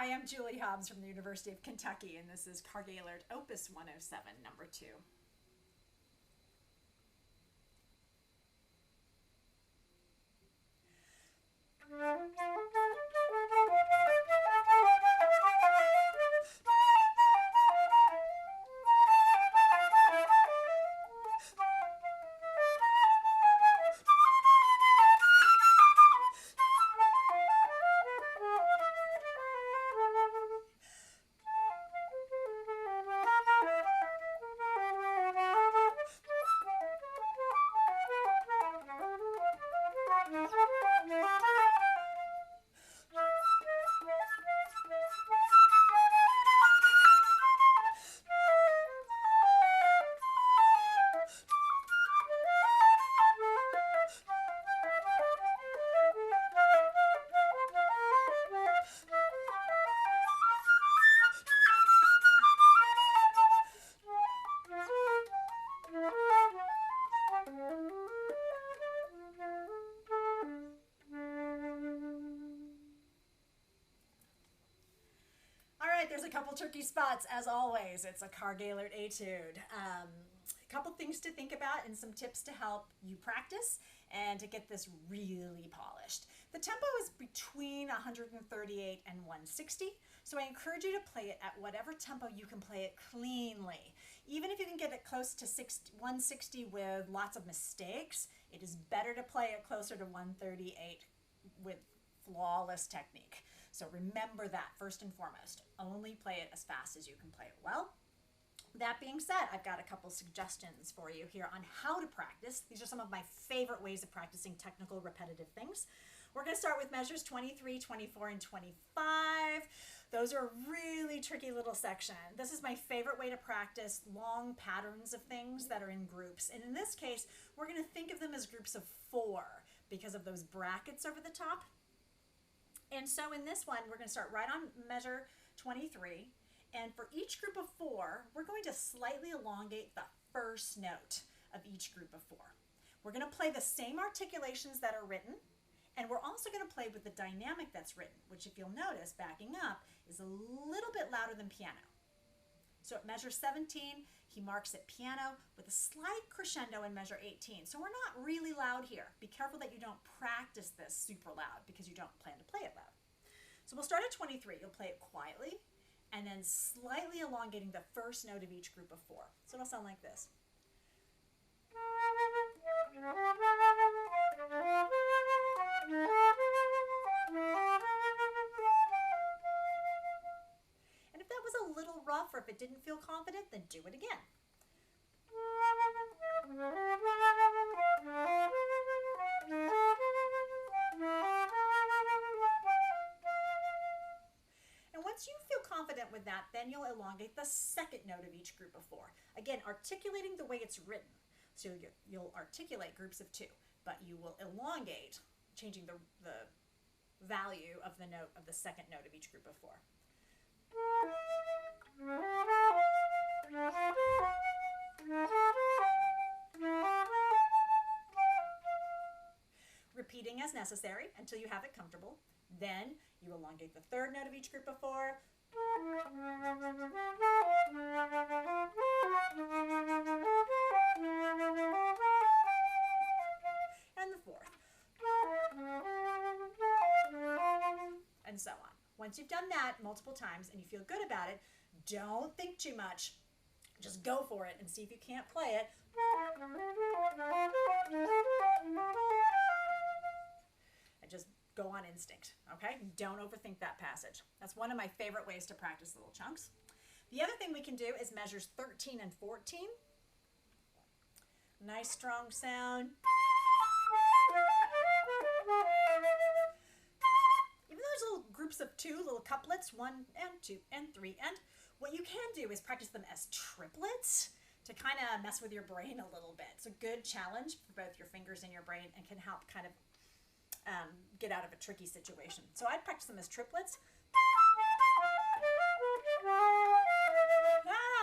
Hi, I'm Julie Hobbs from the University of Kentucky, and this is Karg-Elert Opus 107, number 2. There's a couple tricky spots as always. It's a Karg-Elert Etude. A couple things to think about and some tips to help you practice and to get this really polished. The tempo is between 138 and 160, so I encourage you to play it at whatever tempo you can play it cleanly. Even if you can get it close to 160 with lots of mistakes, it is better to play it closer to 138 with flawless technique. So remember that first and foremost. Only play it as fast as you can play it well. That being said, I've got a couple suggestions for you here on how to practice. These are some of my favorite ways of practicing technical repetitive things. We're going to start with measures 23, 24, and 25. Those are a really tricky little section. This is my favorite way to practice long patterns of things that are in groups. And in this case, we're going to think of them as groups of 4 because of those brackets over the top. And so in this one, we're going to start right on measure 23. And for each group of 4, we're going to slightly elongate the first note of each group of 4. We're going to play the same articulations that are written, and we're also going to play with the dynamic that's written, which if you'll notice, backing up, is a little bit louder than piano. So at measure 17, he marks at piano with a slight crescendo in measure 18. So we're not really loud here. Be careful that you don't practice this super loud because you don't plan to play it loud. So we'll start at 23. You'll play it quietly and then slightly elongating the first note of each group of 4. So it'll sound like this. A little rough, or if it didn't feel confident, then do it again. And once you feel confident with that, then you'll elongate the second note of each group of 4. Again, articulating the way it's written. So you'll articulate groups of 2, but you will elongate, changing the value of the note of the second note of each group of 4. Repeating as necessary until you have it comfortable. Then you elongate the third note of each group of 4. And the fourth. And so on. Once you've done that multiple times and you feel good about it, don't think too much. Just go for it and see if you can't play it. And just go on instinct, okay? Don't overthink that passage. That's one of my favorite ways to practice little chunks. The other thing we can do is measures 13 and 14. Nice strong sound. Little groups of 2, little couplets, 1 and 2 and 3, and what you can do is practice them as triplets to kind of mess with your brain a little bit. It's a good challenge for both your fingers and your brain and can help kind of get out of a tricky situation. So I'd practice them as triplets.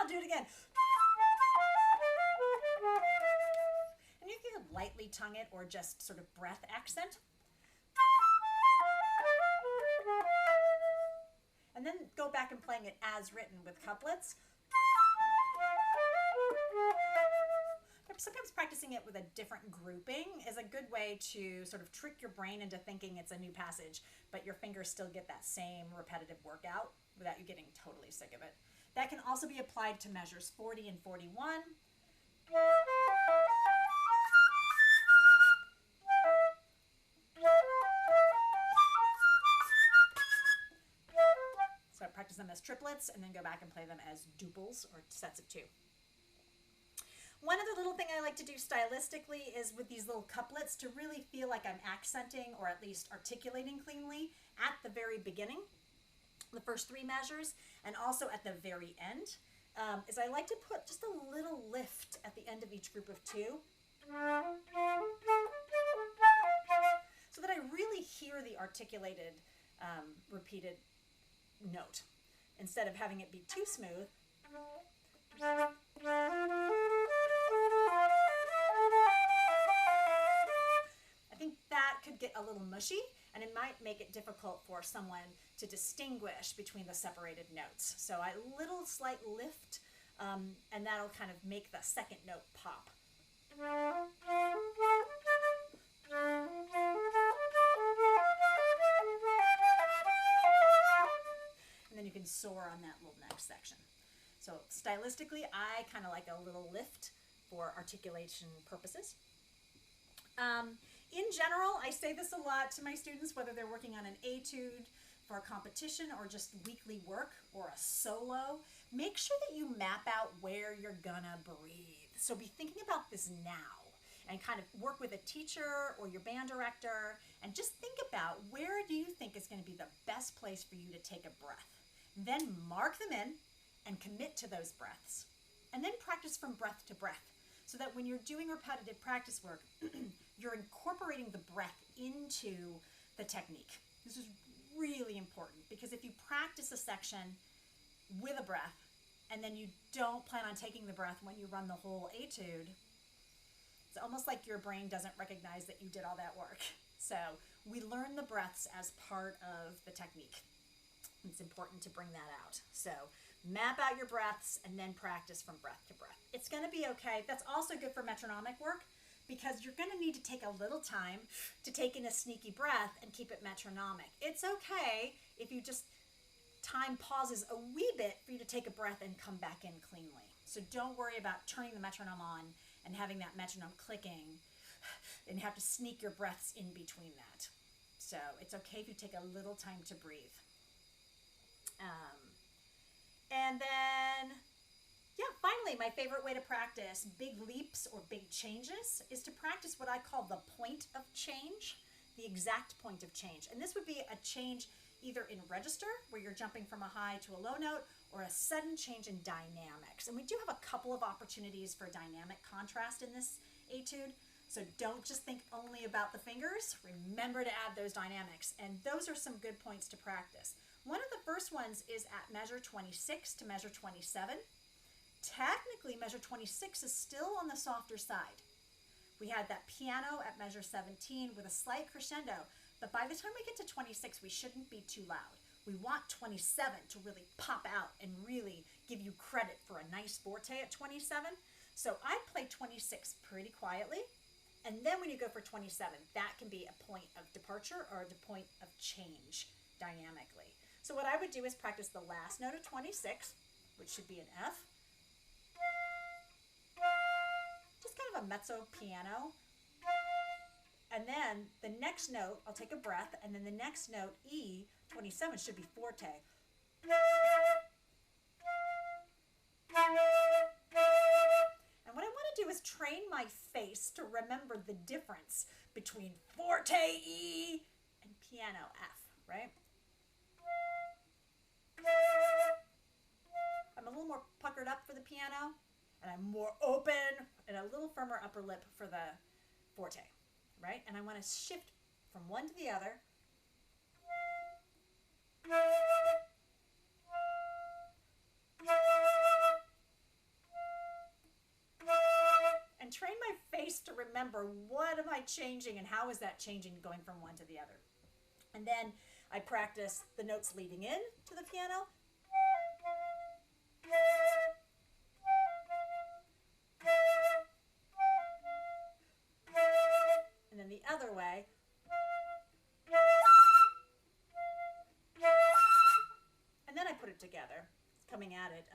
I'll do it again. And you can lightly tongue it or just sort of breath accent. And and then go back and playing it as written with couplets. Sometimes practicing it with a different grouping is a good way to sort of trick your brain into thinking it's a new passage, but your fingers still get that same repetitive workout without you getting totally sick of it. That can also be applied to measures 40 and 41. So I practice them as triplets and then go back and play them as duples or sets of 2. One other little thing I like to do stylistically is with these little couplets to really feel like I'm accenting or at least articulating cleanly at the very beginning, the first 3 measures, and also at the very end, is I like to put just a little lift at the end of each group of 2 so that I really hear the articulated, repeated note instead of having it be too smooth. I think that could get a little mushy, and it might make it difficult for someone to distinguish between the separated notes. So a little slight lift, and that'll kind of make the second note pop. And then you can soar on that little next section. So stylistically, I kind of like a little lift for articulation purposes. In general, I say this a lot to my students, whether they're working on an etude for a competition or just weekly work or a solo, make sure that you map out where you're gonna breathe. So be thinking about this now and kind of work with a teacher or your band director and just think about where do you think is gonna be the best place for you to take a breath. Then mark them in and commit to those breaths. And then practice from breath to breath so that when you're doing repetitive practice work, you're incorporating the breath into the technique. This is really important because if you practice a section with a breath and then you don't plan on taking the breath when you run the whole etude, it's almost like your brain doesn't recognize that you did all that work. So we learn the breaths as part of the technique. It's important to bring that out. So map out your breaths and then practice from breath to breath. It's going to be okay. That's also good for metronomic work because you're going to need to take a little time to take in a sneaky breath and keep it metronomic. It's okay if you just time pauses a wee bit for you to take a breath and come back in cleanly. So don't worry about turning the metronome on and having that metronome clicking and have to sneak your breaths in between that. So it's okay if you take a little time to breathe. And then, yeah, finally, my favorite way to practice big leaps or big changes is to practice what I call the point of change, the exact point of change. And this would be a change either in register, where you're jumping from a high to a low note, or a sudden change in dynamics. And we do have a couple of opportunities for dynamic contrast in this etude. So don't just think only about the fingers. Remember to add those dynamics. And those are some good points to practice. One of the first ones is at measure 26 to measure 27. Technically, measure 26 is still on the softer side. We had that piano at measure 17 with a slight crescendo, but by the time we get to 26, we shouldn't be too loud. We want 27 to really pop out and really give you credit for a nice forte at 27. So I play 26 pretty quietly, and then when you go for 27, that can be a point of departure or the point of change dynamically. So what I would do is practice the last note of 26, which should be an F. Just kind of a mezzo piano. And then the next note, I'll take a breath, and then the next note, E, 27, should be forte. And what I want to do is train my face to remember the difference between forte E and piano F, right? I'm a little more puckered up for the piano, and I'm more open and a little firmer upper lip for the forte, right? And I want to shift from one to the other. And train my face to remember what am I changing and how is that changing going from one to the other. And then I practice the notes leading in to the piano. And then the other way. And then I put it together, coming at it.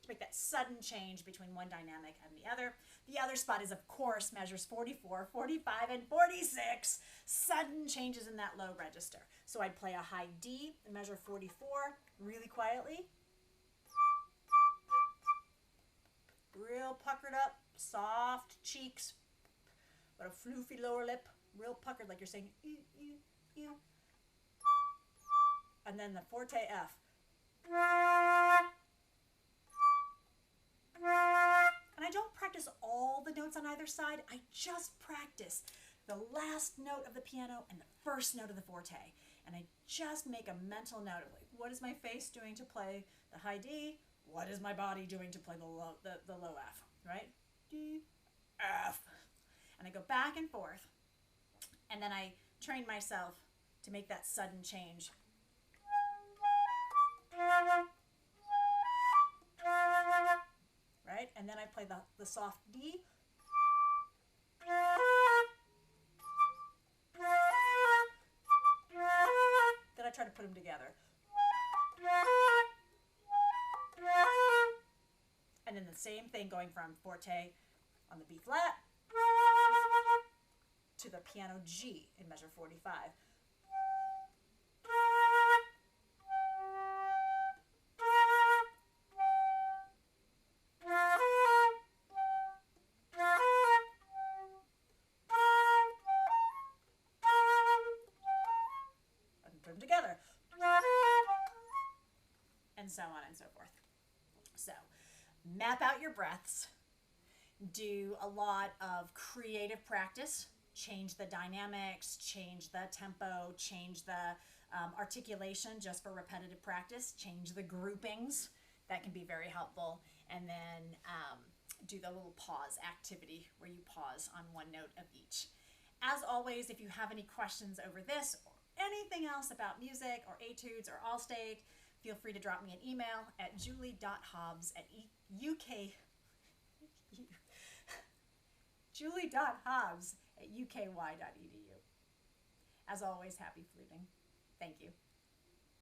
To make that sudden change between one dynamic and the other. The other spot is, of course, measures 44, 45, and 46. Sudden changes in that low register. So I'd play a high D and measure 44 really quietly. Real puckered up, soft cheeks, but a floofy lower lip, real puckered like you're saying, ew, ew, ew. And then the forte F. And I don't practice all the notes on either side. I just practice the last note of the piano and the first note of the forte. And I just make a mental note of, like, what is my face doing to play the high D? What is my body doing to play the low F, right? D, F. And I go back and forth. And then I train myself to make that sudden change. Right? And then I play the soft D. Then I try to put them together. And then the same thing going from forte on the B flat to the piano G in measure 45. And put them together. And so on and so forth. So, map out your breaths, do a lot of creative practice, change the dynamics, change the tempo, change the articulation just for repetitive practice, change the groupings. That can be very helpful. And then do the little pause activity where you pause on one note of each. As always, if you have any questions over this or anything else about music or etudes or Allstate, feel free to drop me an email at julie.hobbs@uky.edu. As always, happy fluting. Thank you.